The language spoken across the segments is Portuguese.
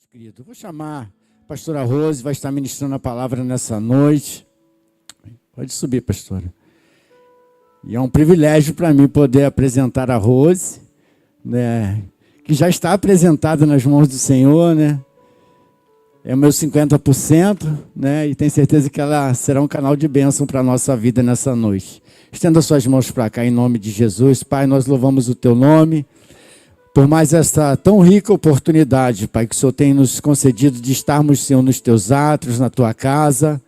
Querido, vou chamar a pastora Rose, vai estar ministrando a palavra nessa noite. Pode subir, pastora. E é um privilégio para mim poder apresentar a Rose, né, que já está apresentada nas mãos do Senhor, né? É o meu 50%, né? E tenho certeza que ela será um canal de bênção para a nossa vida nessa noite. Estenda suas mãos para cá em nome de Jesus. Pai, nós louvamos o teu nome por mais esta tão rica oportunidade, Pai, que o Senhor tem nos concedido de estarmos, Senhor, nos teus átrios, na tua casa,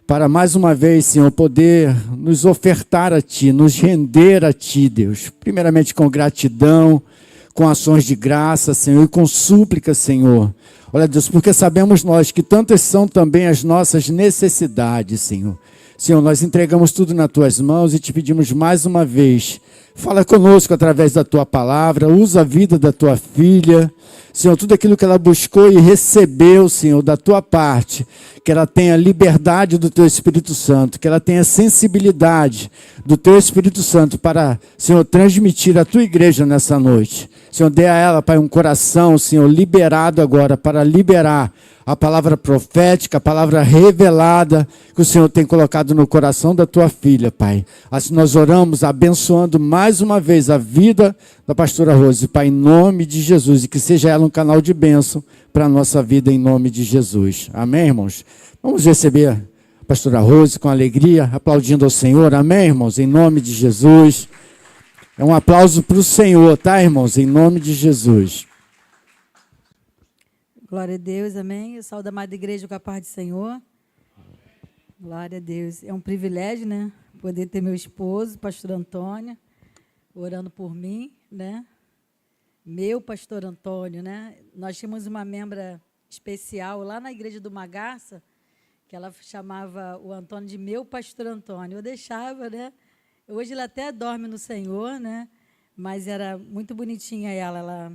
para mais uma vez, Senhor, poder nos ofertar a Ti, nos render a Ti, Deus. Primeiramente com gratidão, com ações de graça, Senhor, e com súplica, Senhor. Olha, Deus, porque sabemos nós que tantas são também as nossas necessidades, Senhor. Senhor, nós entregamos tudo nas Tuas mãos e te pedimos mais uma vez, fala conosco através da Tua palavra, usa a vida da Tua filha, Senhor, tudo aquilo que ela buscou e recebeu, Senhor, da Tua parte, que ela tenha liberdade do Teu Espírito Santo, que ela tenha sensibilidade do Teu Espírito Santo para, Senhor, transmitir à Tua igreja nessa noite. Senhor, dê a ela, Pai, um coração, Senhor, liberado agora, para liberar a palavra profética, a palavra revelada que o Senhor tem colocado no coração da tua filha, Pai. Assim nós oramos, abençoando mais uma vez a vida da pastora Rose, Pai, em nome de Jesus, e que seja ela um canal de bênção para a nossa vida, em nome de Jesus. Amém, irmãos? Vamos receber a pastora Rose com alegria, aplaudindo ao Senhor. Amém, irmãos? Em nome de Jesus. É um aplauso para o Senhor, tá, irmãos? Em nome de Jesus. Glória a Deus, amém. Eu saúdo a amada igreja com a paz do Senhor. Glória a Deus. É um privilégio, né? Poder ter meu esposo, pastor Antônio, orando por mim, né? Meu pastor Antônio, né? Nós tínhamos uma membra especial lá na igreja do Magaça, que ela chamava o Antônio de meu pastor Antônio. Eu deixava, né? Hoje ela até dorme no Senhor, né? Mas era muito bonitinha ela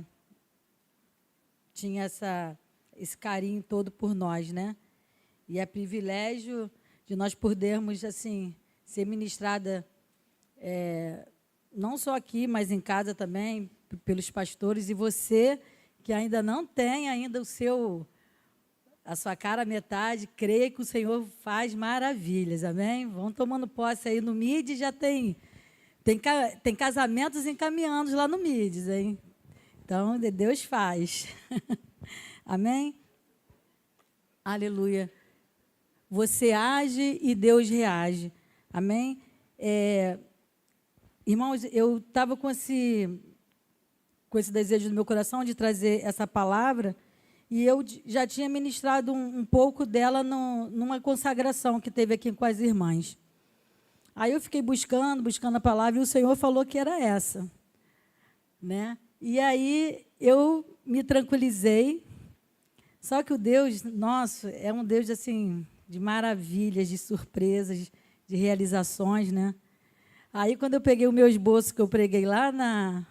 tinha esse carinho todo por nós, né? E é privilégio de nós podermos, assim, ser ministrada, não só aqui, mas em casa também, pelos pastores. E você, que ainda não tem ainda a sua cara metade, creia que o Senhor faz maravilhas, amém? Vão tomando posse aí no MIDS, já tem casamentos encaminhando lá no MIDS, hein? Então, Deus faz. Amém? Aleluia. Você age e Deus reage. Amém? Irmãos, eu estava com esse desejo no meu coração de trazer essa palavra, e eu já tinha ministrado um pouco dela numa consagração que teve aqui com as irmãs. Aí eu fiquei buscando a palavra, e o Senhor falou que era essa, né? E aí eu me tranquilizei. Só que o Deus nosso é um Deus assim, de maravilhas, de surpresas, de realizações, né? Aí, quando eu peguei o meu esboço que eu preguei lá na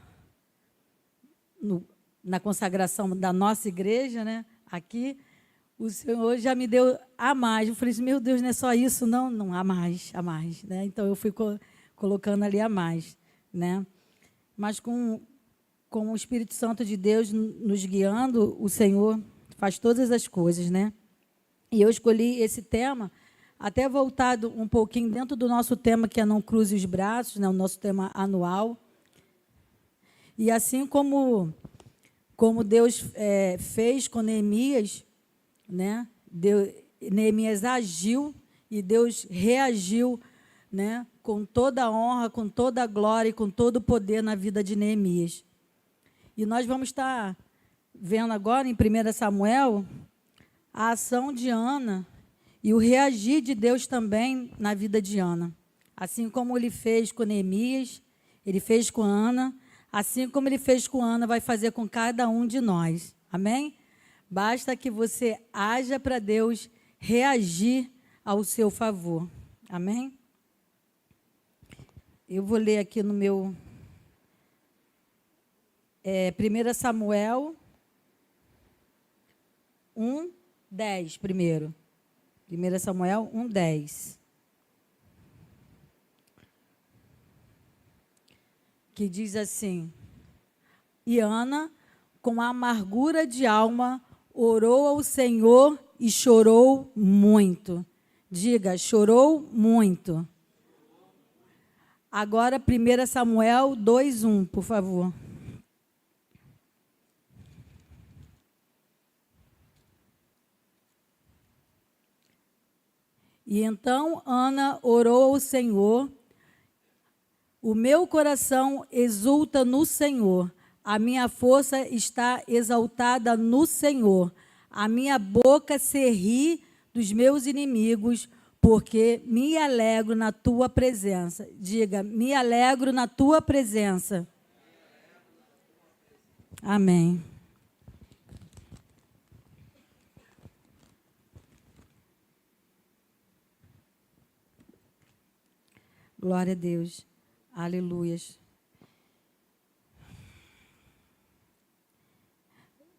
consagração da nossa igreja, né? Aqui, o Senhor já me deu a mais. Eu falei assim, meu Deus, não é só isso, não, a mais, né? Então, eu fui colocando ali a mais, né? Mas com o Espírito Santo de Deus nos guiando, o Senhor faz todas as coisas, né? E eu escolhi esse tema, até voltado um pouquinho dentro do nosso tema, que é Não Cruze os Braços, né? O nosso tema anual. E assim como Deus fez com Neemias, né? Neemias agiu e Deus reagiu, né? Com toda a honra, com toda a glória e com todo o poder na vida de Neemias. E nós vamos estar vendo agora, em 1 Samuel, a ação de Ana e o reagir de Deus também na vida de Ana. Assim como ele fez com Neemias, ele fez com Ana, assim como ele fez com Ana, vai fazer com cada um de nós. Amém? Basta que você haja para Deus reagir ao seu favor. Amém? Eu vou ler aqui no meu 1 Samuel 1:10 primeiro. 1 Samuel 1:10. Que diz assim: E Ana, com amargura de alma, orou ao Senhor e chorou muito. Diga, chorou muito. Agora, 1 Samuel 2:1, por favor. E então Ana orou ao Senhor: o meu coração exulta no Senhor, a minha força está exaltada no Senhor, a minha boca se ri dos meus inimigos, porque me alegro na tua presença. Diga, me alegro na tua presença. Amém. Glória a Deus. Aleluias.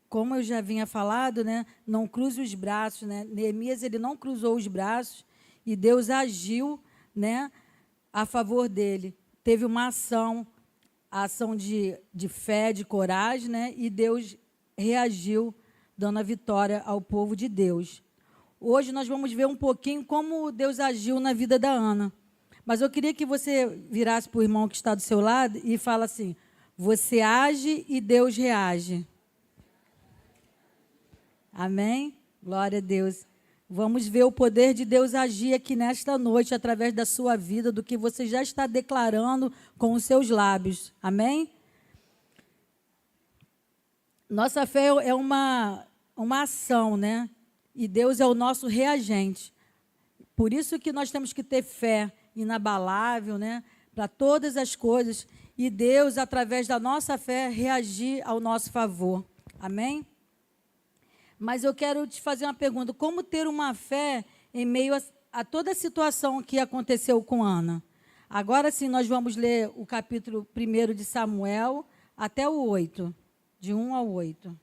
Como eu já vinha falado, né, não cruze os braços, né? Neemias, ele não cruzou os braços e Deus agiu, né, a favor dele. Teve uma ação, a ação de fé, de coragem, né, e Deus reagiu, dando a vitória ao povo de Deus. Hoje nós vamos ver um pouquinho como Deus agiu na vida da Ana. Mas eu queria que você virasse para o irmão que está do seu lado e fala assim: você age e Deus reage. Amém? Glória a Deus. Vamos ver o poder de Deus agir aqui nesta noite, através da sua vida, do que você já está declarando com os seus lábios. Amém? Nossa fé é uma ação, né? E Deus é o nosso reagente. Por isso que nós temos que ter fé inabalável, né, para todas as coisas, e Deus, através da nossa fé, reagir ao nosso favor. Amém? Mas eu quero te fazer uma pergunta: como ter uma fé em meio a toda a situação que aconteceu com Ana? Agora sim, nós vamos ler o capítulo 1 de Samuel até o 8, de 1 ao 8.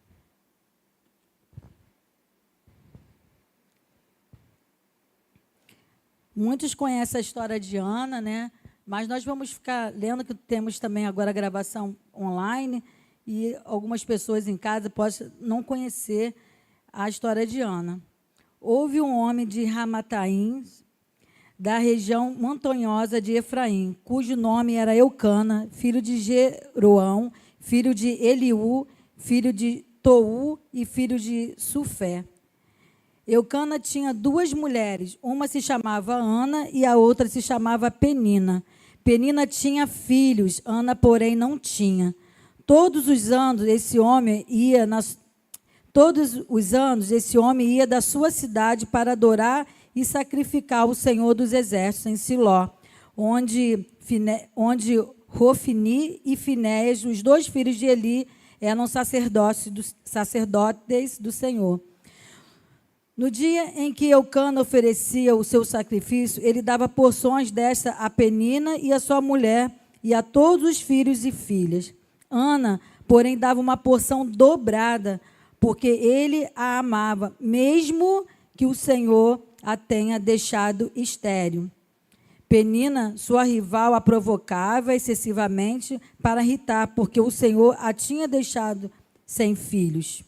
Muitos conhecem a história de Ana, né? Mas nós vamos ficar lendo, que temos também agora a gravação online, e algumas pessoas em casa podem não conhecer a história de Ana. Houve um homem de Ramataim, da região montanhosa de Efraim, cujo nome era Eucana, filho de Jeroão, filho de Eliú, filho de Tou e filho de Sufé. Eucana tinha duas mulheres, uma se chamava Ana e a outra se chamava Penina. Penina tinha filhos, Ana, porém, não tinha. Todos os anos esse homem ia da sua cidade para adorar e sacrificar o Senhor dos Exércitos em Siló, onde Rofini e Finéias, os dois filhos de Eli, eram sacerdotes do Senhor. No dia em que Eucana oferecia o seu sacrifício, ele dava porções desta a Penina e a sua mulher, e a todos os filhos e filhas. Ana, porém, dava uma porção dobrada, porque ele a amava, mesmo que o Senhor a tenha deixado estéril. Penina, sua rival, a provocava excessivamente para irritar, porque o Senhor a tinha deixado sem filhos.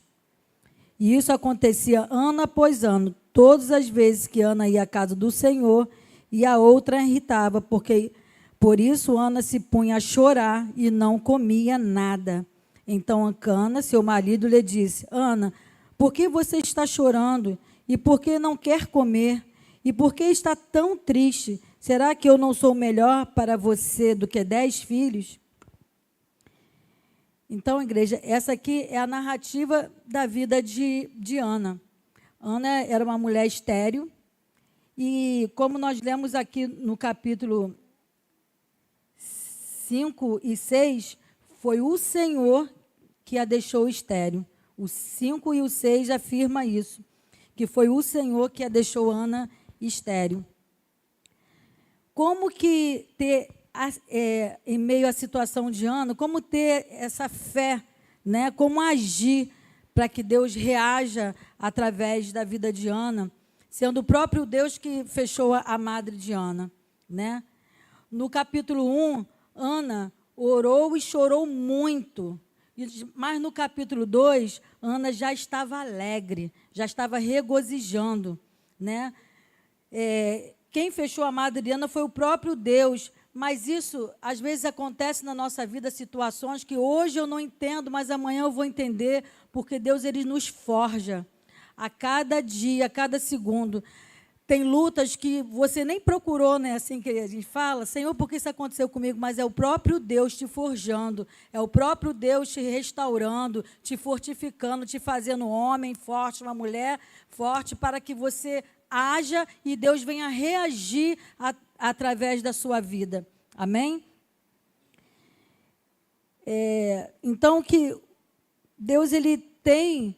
E isso acontecia ano após ano, todas as vezes que Ana ia à casa do Senhor, e a outra irritava, por isso Ana se punha a chorar e não comia nada. Então Eucana, seu marido, lhe disse: Ana, por que você está chorando? E por que não quer comer? E por que está tão triste? Será que eu não sou melhor para você do que 10 filhos? Então, igreja, essa aqui é a narrativa da vida de Ana. Ana era uma mulher estéril, e como nós lemos aqui no capítulo 5 e 6, foi o Senhor que a deixou estéril. O 5 e o 6 afirma isso, que foi o Senhor que a deixou Ana estéril. Como que ter, em meio à situação de Ana, como ter essa fé, né? Como agir para que Deus reaja através da vida de Ana, sendo o próprio Deus que fechou a madre de Ana, né? No capítulo 1, Ana orou e chorou muito. Mas no capítulo 2, Ana já estava alegre, já estava regozijando, né? Quem fechou a madre de Ana foi o próprio Deus, mas isso, às vezes, acontece na nossa vida, situações que hoje eu não entendo, mas amanhã eu vou entender, porque Deus, ele nos forja a cada dia, a cada segundo. Tem lutas que você nem procurou, né? Assim que a gente fala, Senhor, por que isso aconteceu comigo? Mas é o próprio Deus te forjando, é o próprio Deus te restaurando, te fortificando, te fazendo um homem forte, uma mulher forte, para que você haja e Deus venha reagir através da sua vida. Amém? Então, que Deus, ele tem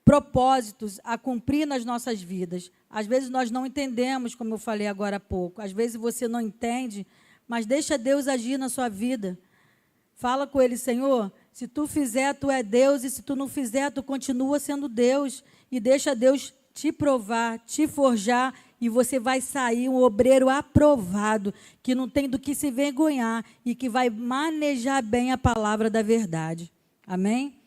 propósitos a cumprir nas nossas vidas. Às vezes nós não entendemos, como eu falei agora há pouco. Às vezes você não entende, mas deixa Deus agir na sua vida. Fala com Ele, Senhor, se Tu fizer, Tu é Deus, e se Tu não fizer, Tu continua sendo Deus. E deixa Deus te provar, te forjar, e você vai sair um obreiro aprovado, que não tem do que se envergonhar e que vai manejar bem a palavra da verdade. Amém?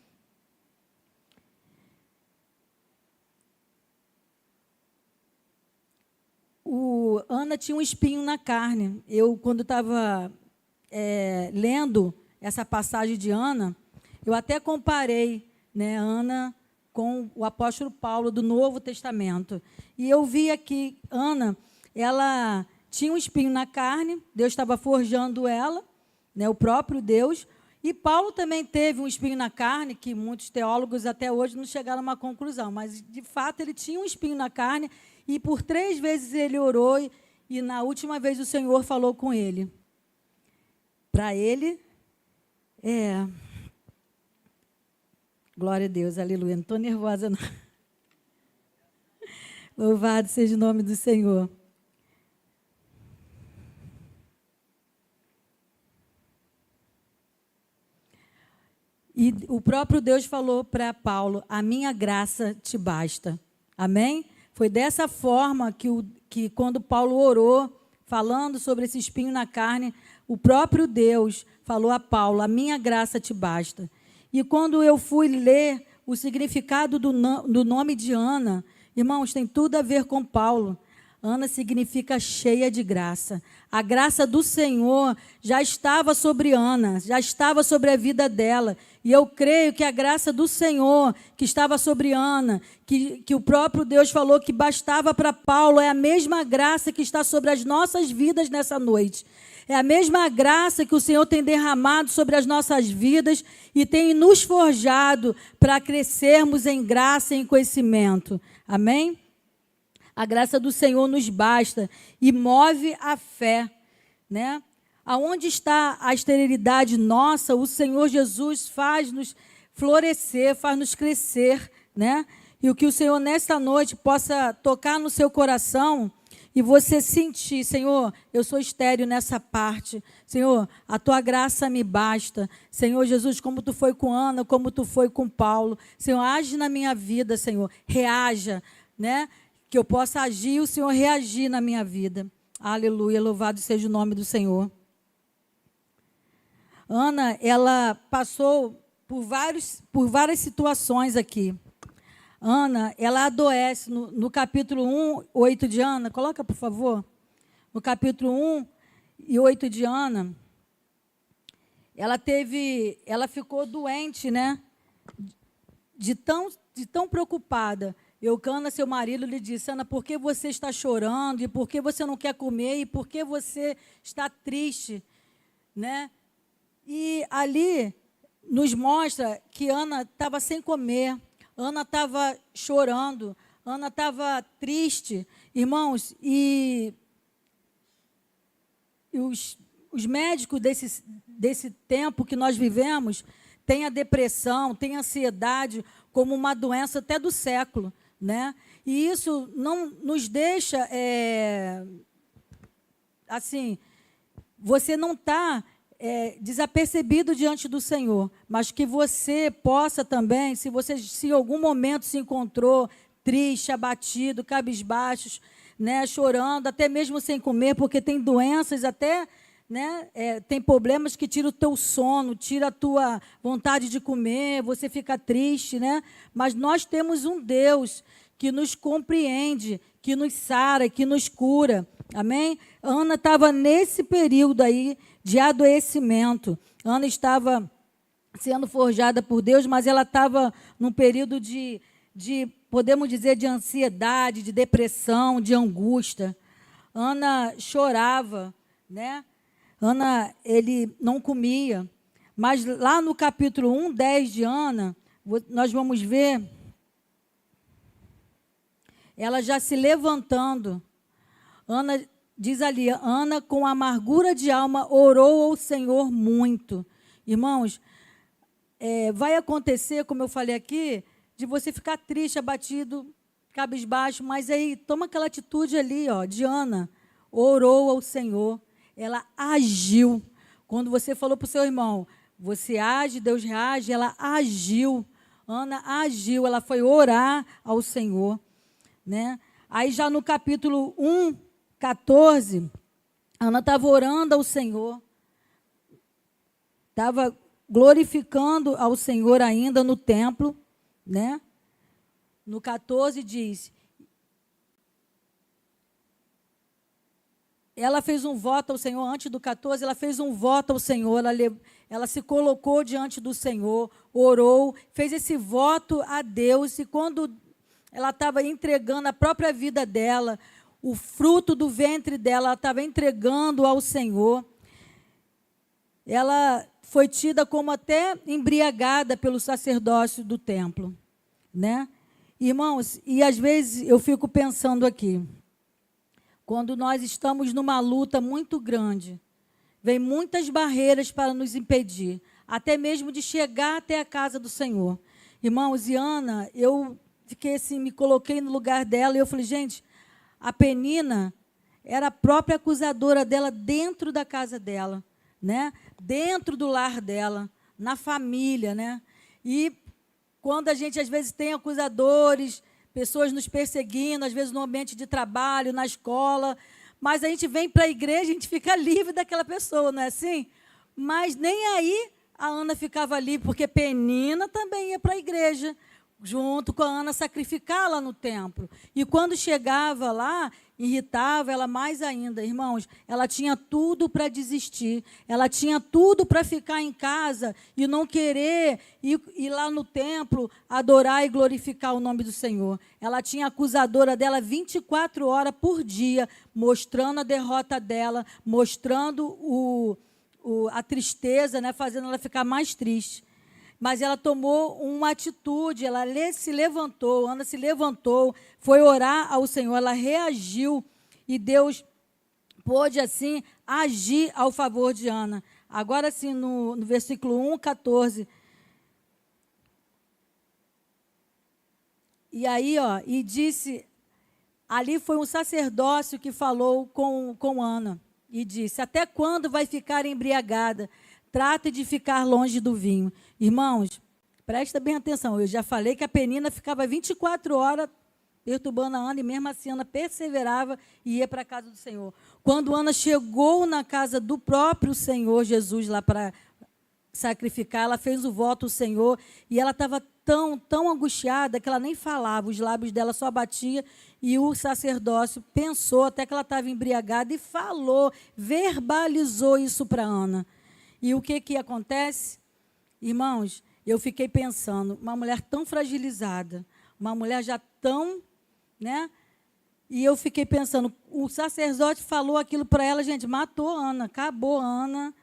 Ana tinha um espinho na carne. Eu, quando estava lendo essa passagem de Ana, eu até comparei, né, Ana com o apóstolo Paulo do Novo Testamento. E eu vi aqui, Ana, ela tinha um espinho na carne, Deus estava forjando ela, né, o próprio Deus. E Paulo também teve um espinho na carne, que muitos teólogos até hoje não chegaram a uma conclusão, mas, de fato, ele tinha um espinho na carne, e por 3 vezes ele orou, e na última vez o Senhor falou com ele. Para ele, glória a Deus, aleluia, não estou nervosa, não. Louvado seja o nome do Senhor. E o próprio Deus falou para Paulo, a minha graça te basta. Amém? Foi dessa forma que quando Paulo orou, falando sobre esse espinho na carne, o próprio Deus falou a Paulo, a minha graça te basta. E quando eu fui ler o significado do nome de Ana, irmãos, tem tudo a ver com Paulo. Ana significa cheia de graça. A graça do Senhor já estava sobre Ana, já estava sobre a vida dela. E eu creio que a graça do Senhor que estava sobre Ana, que o próprio Deus falou que bastava para Paulo, é a mesma graça que está sobre as nossas vidas nessa noite. É a mesma graça que o Senhor tem derramado sobre as nossas vidas e tem nos forjado para crescermos em graça e em conhecimento. Amém? A graça do Senhor nos basta e move a fé, né? Aonde está a esterilidade nossa, o Senhor Jesus faz-nos florescer, faz-nos crescer, né? E o que o Senhor nesta noite possa tocar no seu coração e você sentir, Senhor, eu sou estéril nessa parte. Senhor, a tua graça me basta. Senhor Jesus, como tu foi com Ana, como tu foi com Paulo. Senhor, age na minha vida, Senhor. Reaja, né? Que eu possa agir e o Senhor reagir na minha vida. Aleluia, louvado seja o nome do Senhor. Ana, ela passou por várias situações aqui. Ana, ela adoece no capítulo 1, 8 de Ana. Coloca, por favor. No capítulo 1 e 8 de Ana, ela ficou doente, né? De tão preocupada. Eucana, seu marido, lhe disse, Ana, por que você está chorando? E por que você não quer comer? E por que você está triste? Né? E ali nos mostra que Ana estava sem comer, Ana estava chorando, Ana estava triste. Irmãos, e os médicos desse tempo que nós vivemos têm a depressão, têm a ansiedade como uma doença até do século. Né? E isso não nos deixa, assim, você não está desapercebido diante do Senhor, mas que você possa também, se em algum momento se encontrou triste, abatido, cabisbaixos, né, chorando, até mesmo sem comer, porque tem doenças até né, tem problemas que tiram o teu sono, tira a tua vontade de comer, você fica triste, né? Mas nós temos um Deus que nos compreende, que nos sara, que nos cura. Amém? Ana estava nesse período aí de adoecimento. Ana estava sendo forjada por Deus, mas ela estava num período de, podemos dizer, de ansiedade, de depressão, de angústia. Ana chorava, né? Ana, ele não comia. Mas lá no capítulo 1:10 de Ana, nós vamos ver ela já se levantando. Ana, diz ali, Ana, com amargura de alma, orou ao Senhor muito. Irmãos, vai acontecer, como eu falei aqui, de você ficar triste, abatido, cabisbaixo, mas aí toma aquela atitude ali, ó, de Ana, orou ao Senhor, ela agiu. Quando você falou para o seu irmão, você age, Deus reage, ela agiu. Ana agiu, ela foi orar ao Senhor, né? Aí já no capítulo 1:14, Ana estava orando ao Senhor, estava glorificando ao Senhor ainda no templo, né? No 14 diz, ela fez um voto ao Senhor, antes do 14, ela fez um voto ao Senhor, ela se colocou diante do Senhor, orou, fez esse voto a Deus, e quando ela estava entregando a própria vida dela, o fruto do ventre dela, ela estava entregando ao Senhor, ela foi tida como até embriagada pelo sacerdócio do templo, né? Irmãos, e às vezes eu fico pensando aqui, quando nós estamos numa luta muito grande, vem muitas barreiras para nos impedir, até mesmo de chegar até a casa do Senhor. Irmãos, e Ana, eu fiquei assim, me coloquei no lugar dela, e eu falei, gente, a Penina era a própria acusadora dela dentro da casa dela, né? Dentro do lar dela, na família, né? E quando a gente, às vezes, tem acusadores, pessoas nos perseguindo, às vezes no ambiente de trabalho, na escola, mas a gente vem para a igreja, a gente fica livre daquela pessoa, não é assim? Mas nem aí a Ana ficava ali, porque Penina também ia para a igreja, junto com a Ana, sacrificar lá no templo. E quando chegava lá, irritava ela mais ainda. Irmãos, ela tinha tudo para desistir, ela tinha tudo para ficar em casa e não querer ir lá no templo adorar e glorificar o nome do Senhor. Ela tinha a acusadora dela 24 horas por dia, mostrando a derrota dela, mostrando a tristeza, né, fazendo ela ficar mais triste. Mas ela tomou uma atitude, ela se levantou, Ana se levantou, foi orar ao Senhor, ela reagiu, e Deus pôde, assim, agir ao favor de Ana. Agora, sim, no versículo 1:14. E aí, ó, e disse, ali foi um sacerdócio que falou com Ana, e disse, até quando vai ficar embriagada? Trate de ficar longe do vinho. Irmãos, presta bem atenção. Eu já falei que a Penina ficava 24 horas perturbando a Ana, e mesmo assim Ana perseverava e ia para a casa do Senhor. Quando Ana chegou na casa do próprio Senhor Jesus, lá para sacrificar, ela fez o voto ao Senhor, e ela estava tão angustiada que ela nem falava, os lábios dela só batiam, e o sacerdócio pensou até que ela estava embriagada e falou, verbalizou isso para Ana. E o que acontece? Irmãos, eu fiquei pensando, uma mulher tão fragilizada, uma mulher já tão, né? E eu fiquei pensando, o sacerdote falou aquilo para ela, gente, matou Ana, acabou Ana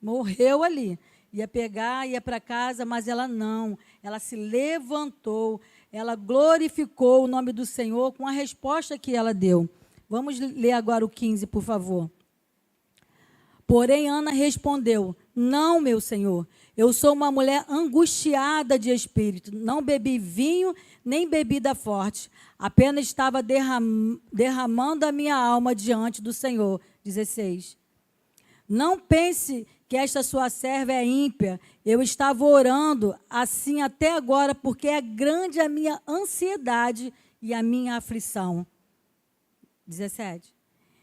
morreu ali. Ia pegar, ia para casa, mas ela não. Ela se levantou, ela glorificou o nome do Senhor com a resposta que ela deu. Vamos ler agora o 15, por favor. Porém, Ana respondeu, não, meu Senhor, eu sou uma mulher angustiada de espírito, não bebi vinho, nem bebida forte, apenas estava derramando a minha alma diante do Senhor. 16. Não pense que esta sua serva é ímpia, eu estava orando assim até agora, porque é grande a minha ansiedade e a minha aflição. 17.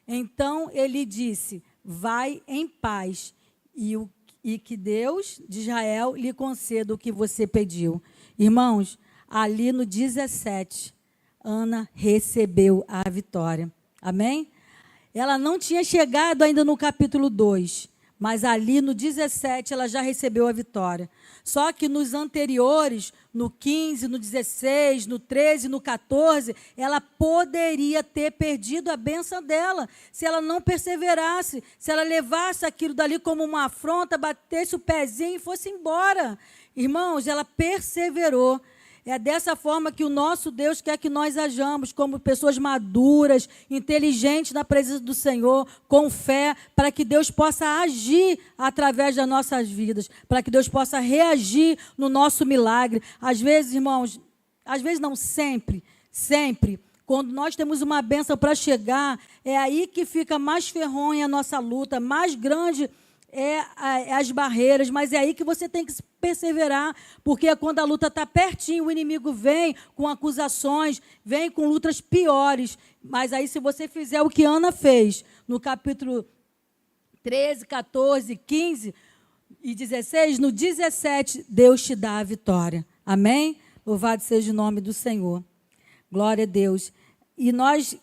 Então ele disse, vai em paz e que Deus de Israel lhe conceda o que você pediu. Irmãos, ali no 17, Ana recebeu a vitória. Amém? Ela não tinha chegado ainda no capítulo 2, mas ali no 17 ela já recebeu a vitória. Só que nos anteriores, no 15, no 16, no 13, no 14, ela poderia ter perdido a bênção dela, se ela não perseverasse, se ela levasse aquilo dali como uma afronta, batesse o pezinho e fosse embora. Irmãos, ela perseverou. É dessa forma que o nosso Deus quer que nós hajamos, como pessoas maduras, inteligentes na presença do Senhor, com fé, para que Deus possa agir através das nossas vidas, para que Deus possa reagir no nosso milagre. Às vezes, irmãos, às vezes não, sempre, quando nós temos uma bênção para chegar, é aí que fica mais ferronha a nossa luta, mais grande as barreiras, mas é aí que você tem que perseverar, porque é quando a luta está pertinho, o inimigo vem com acusações, vem com lutas piores, mas aí se você fizer o que Ana fez, no capítulo 13, 14, 15 e 16, no 17, Deus te dá a vitória. Amém? Louvado seja o nome do Senhor. Glória a Deus. E nós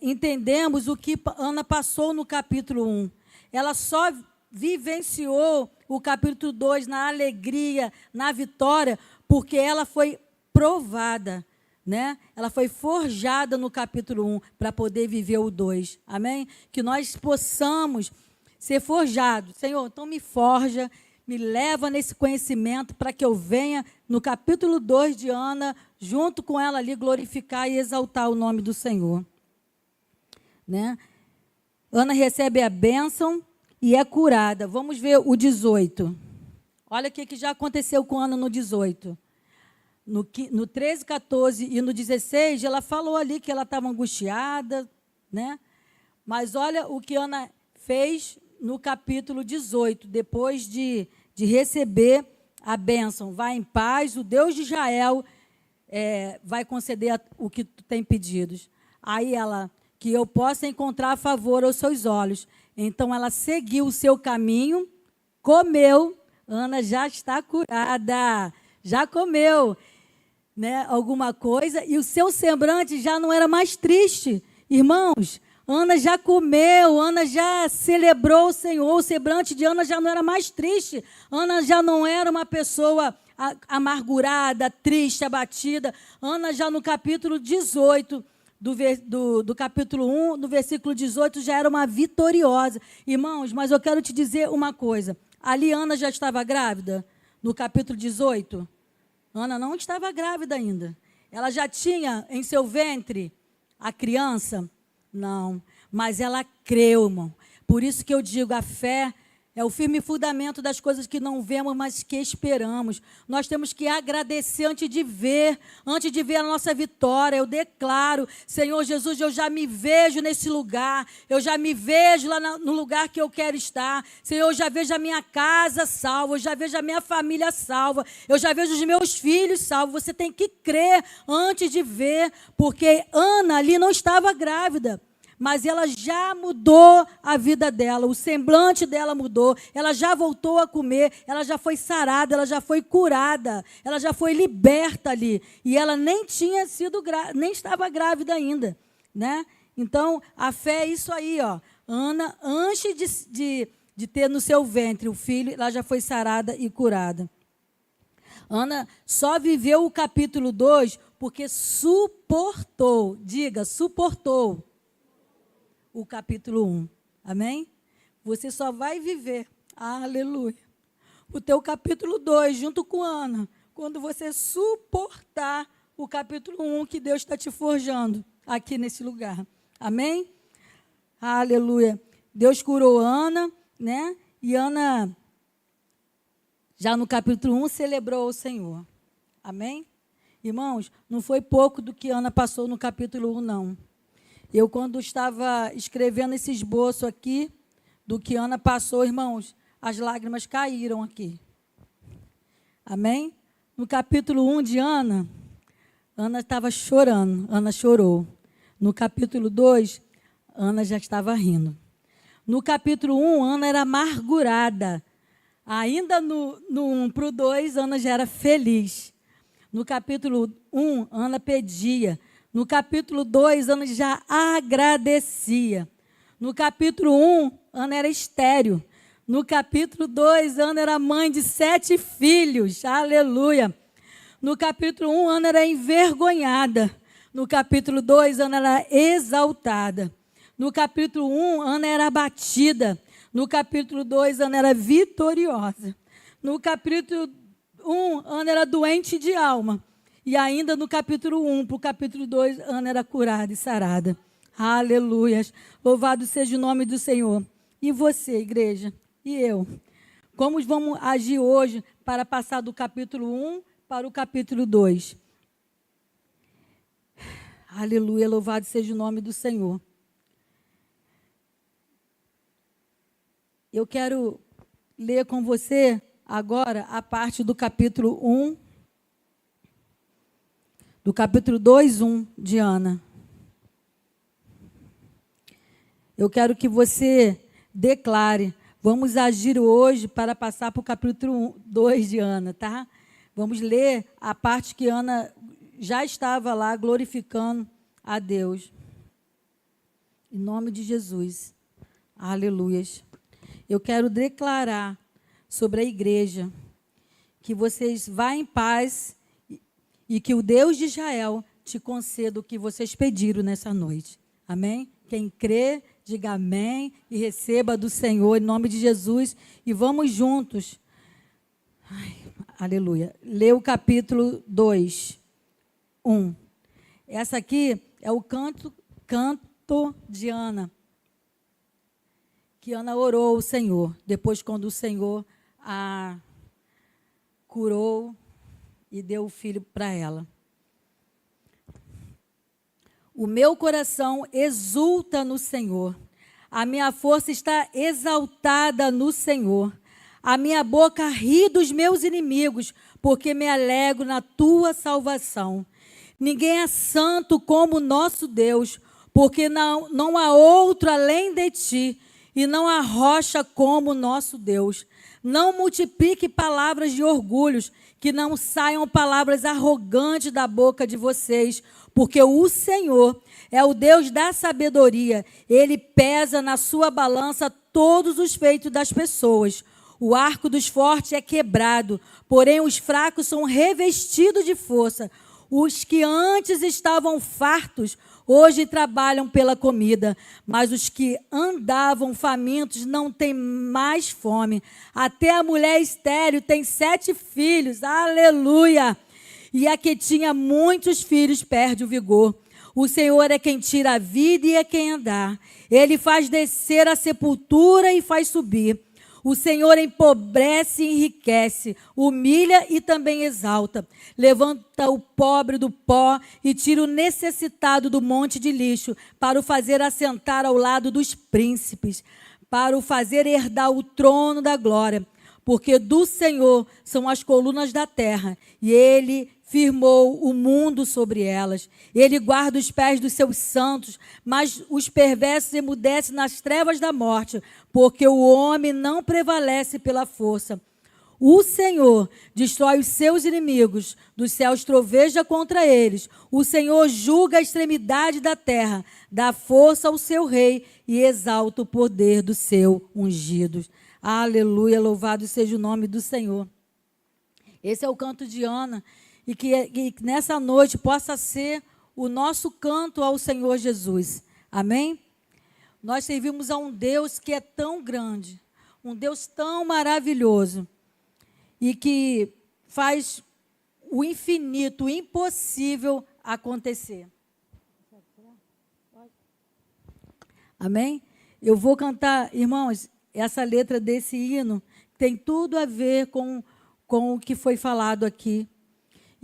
entendemos o que Ana passou no capítulo 1. Ela só vivenciou o capítulo 2 na alegria, na vitória, porque ela foi provada, né? Ela foi forjada no capítulo 1 para poder viver o 2. Amém? Que nós possamos ser forjados. Senhor, então me forja, me leva nesse conhecimento para que eu venha no capítulo 2 de Ana, junto com ela ali, glorificar e exaltar o nome do Senhor. Né? Ana recebe a bênção e é curada. Vamos ver o 18. Olha o que já aconteceu com Ana no 18. No 13, 14 e no 16, ela falou ali que ela estava angustiada, né? Mas olha o que Ana fez no capítulo 18, depois de receber a bênção. Vai em paz, o Deus de Israel vai conceder o que tu tem pedidos. Aí ela... que eu possa encontrar favor aos seus olhos. Então, ela seguiu o seu caminho, comeu. Ana já está curada, já comeu, né, alguma coisa, e o seu semblante já não era mais triste. Irmãos, Ana já comeu, Ana já celebrou o Senhor, o semblante de Ana já não era mais triste. Ana já não era uma pessoa amargurada, triste, abatida. Ana já no capítulo 18... Do capítulo 1, no versículo 18, já era uma vitoriosa. Irmãos, mas eu quero te dizer uma coisa. Ali Ana já estava grávida, no capítulo 18. Ana não estava grávida ainda. Ela já tinha em seu ventre a criança? Não, mas ela creu, irmão. Por isso que eu digo, a fé é o firme fundamento das coisas que não vemos, mas que esperamos. Nós temos que agradecer antes de ver a nossa vitória. Eu declaro, Senhor Jesus, eu já me vejo nesse lugar, eu já me vejo lá no lugar que eu quero estar. Senhor, eu já vejo a minha casa salva, eu já vejo a minha família salva, eu já vejo os meus filhos salvos. Você tem que crer antes de ver, porque Ana ali não estava grávida, mas ela já mudou a vida dela, o semblante dela mudou, ela já voltou a comer, ela já foi sarada, ela já foi curada, ela já foi liberta ali, e ela nem tinha sido nem estava grávida ainda, né? Então, a fé é isso aí, ó. Ana, antes de ter no seu ventre o filho, ela já foi sarada e curada. Ana só viveu o capítulo 2 porque suportou, diga, suportou o capítulo 1. Amém? Você só vai viver, aleluia, o teu capítulo 2, junto com Ana, quando você suportar o capítulo 1 que Deus está te forjando aqui nesse lugar. Amém? Aleluia. Deus curou Ana, né? E Ana, já no capítulo 1, celebrou o Senhor. Amém? Irmãos, não foi pouco do que Ana passou no capítulo 1, não. Eu, quando estava escrevendo esse esboço aqui, do que Ana passou, irmãos, as lágrimas caíram aqui. Amém? No capítulo 1 de Ana, Ana estava chorando, Ana chorou. No capítulo 2, Ana já estava rindo. No capítulo 1, Ana era amargurada. Ainda no 1 para o 2, Ana já era feliz. No capítulo 1, Ana pedia. No capítulo 2, Ana já agradecia. No capítulo 1, Ana era estéril. No capítulo 2, Ana era mãe de 7 filhos. Aleluia. No capítulo 1, Ana era envergonhada. No capítulo 2, Ana era exaltada. No capítulo 1, Ana era abatida. No capítulo 2, Ana era vitoriosa. No capítulo 1, Ana era doente de alma. E ainda no capítulo 1 para o capítulo 2, Ana era curada e sarada. Aleluias. Louvado seja o nome do Senhor. E você, igreja? E eu? Como vamos agir hoje para passar do capítulo 1 para o capítulo 2? Aleluia. Louvado seja o nome do Senhor. Eu quero ler com você agora a parte do capítulo 1, do capítulo 2:1 de Ana. Eu quero que você declare, vamos agir hoje para passar para o capítulo 2 de Ana, tá? Vamos ler a parte que Ana já estava lá glorificando a Deus. Em nome de Jesus. Aleluias. Eu quero declarar sobre a igreja que vocês vá em paz e que o Deus de Israel te conceda o que vocês pediram nessa noite. Amém? Quem crê, diga amém e receba do Senhor em nome de Jesus. E vamos juntos. Ai, aleluia. Lê o capítulo 2, 1. Essa aqui é o canto de Ana. Que Ana orou ao Senhor, depois quando o Senhor a curou e deu o filho para ela. O meu coração exulta no Senhor, a minha força está exaltada no Senhor. A minha boca ri dos meus inimigos, porque me alegro na tua salvação. Ninguém é santo como o nosso Deus, porque não há outro além de ti. E não há rocha como o nosso Deus. Não multiplique palavras de orgulhos, que não saiam palavras arrogantes da boca de vocês, porque o Senhor é o Deus da sabedoria. Ele pesa na sua balança todos os feitos das pessoas. O arco dos fortes é quebrado, porém os fracos são revestidos de força. Os que antes estavam fartos, hoje trabalham pela comida, mas os que andavam famintos não têm mais fome. Até a mulher estéril tem 7 filhos, aleluia! E a que tinha muitos filhos perde o vigor. O Senhor é quem tira a vida e é quem andar. Ele faz descer a sepultura e faz subir. O Senhor empobrece e enriquece, humilha e também exalta. Levanta o pobre do pó e tira o necessitado do monte de lixo, para o fazer assentar ao lado dos príncipes, para o fazer herdar o trono da glória. Porque do Senhor são as colunas da terra, e Ele firmou o mundo sobre elas. Ele guarda os pés dos seus santos, mas os perversos emudecem nas trevas da morte, porque o homem não prevalece pela força. O Senhor destrói os seus inimigos, dos céus troveja contra eles. O Senhor julga a extremidade da terra, dá força ao seu rei e exalta o poder do seu ungido. Aleluia, louvado seja o nome do Senhor. Esse é o canto de Ana. E que nessa noite possa ser o nosso canto ao Senhor Jesus. Amém? Nós servimos a um Deus que é tão grande, um Deus tão maravilhoso, e que faz o infinito, o impossível acontecer. Amém? Eu vou cantar, irmãos, essa letra desse hino tem tudo a ver com o que foi falado aqui.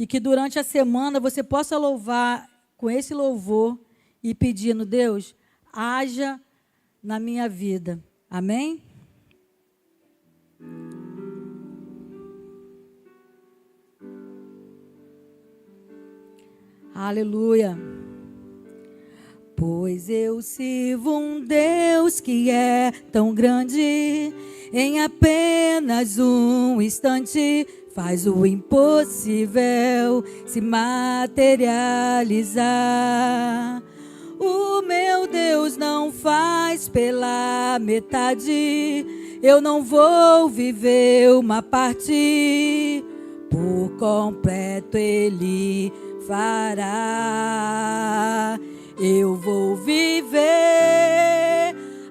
E que durante a semana você possa louvar com esse louvor e pedindo, Deus, haja na minha vida. Amém? Aleluia. Pois eu sirvo um Deus que é tão grande, em apenas um instante faz o impossível se materializar. O meu Deus não faz pela metade, eu não vou viver uma parte, por completo Ele fará. Eu vou viver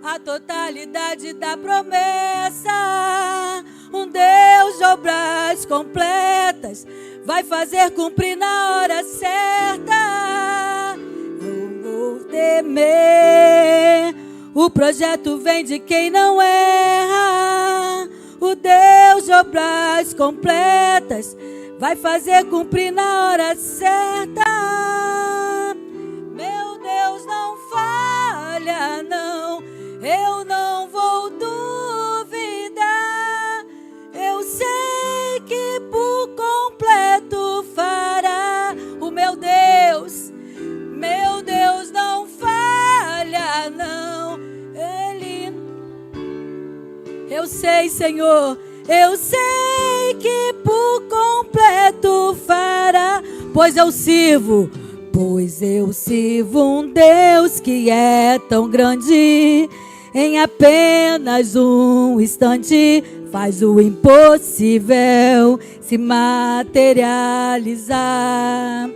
a totalidade da promessa. Um Deus de obras completas vai fazer cumprir na hora certa. Não vou temer, o projeto vem de quem não erra. O Deus de obras completas vai fazer cumprir na hora certa. Meu Deus não falha, não, eu não vou duvidar. Eu sei que por completo fará. O meu Deus não falha, não. Ele, eu sei, Senhor, eu sei que por completo fará. Pois eu sirvo um Deus que é tão grande, em apenas um instante faz o impossível se materializar.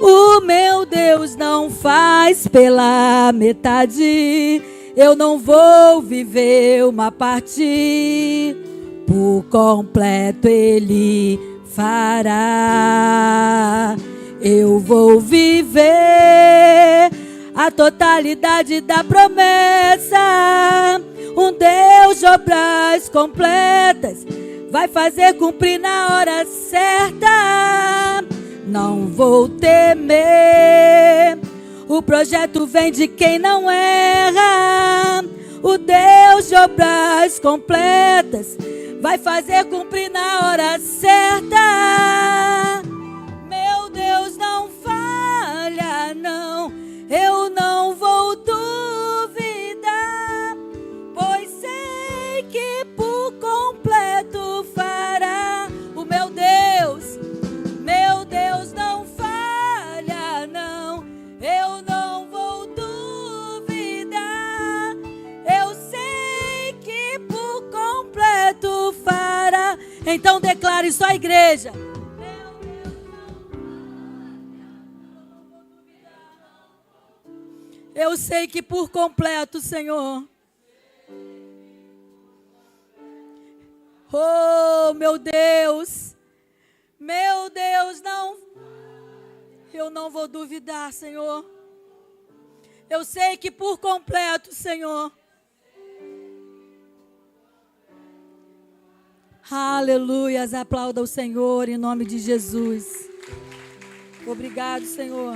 O meu Deus não faz pela metade, eu não vou viver uma parte, por completo Ele fará. Eu vou viver a totalidade da promessa. Um Deus de obras completas vai fazer cumprir na hora certa. Não vou temer, o projeto vem de quem não erra. O Deus de obras completas vai fazer cumprir na hora certa. Meu Deus não falha, não, eu não vou duvidar, pois sei que por completo fará. O meu Deus não falha, não, eu não vou duvidar. Eu sei que por completo fará. Então declare isso à igreja. Eu sei que por completo, Senhor. Oh, meu Deus, não. Eu não vou duvidar, Senhor. Eu sei que por completo, Senhor. Aleluias, aplauda o Senhor em nome de Jesus. Obrigado, Senhor.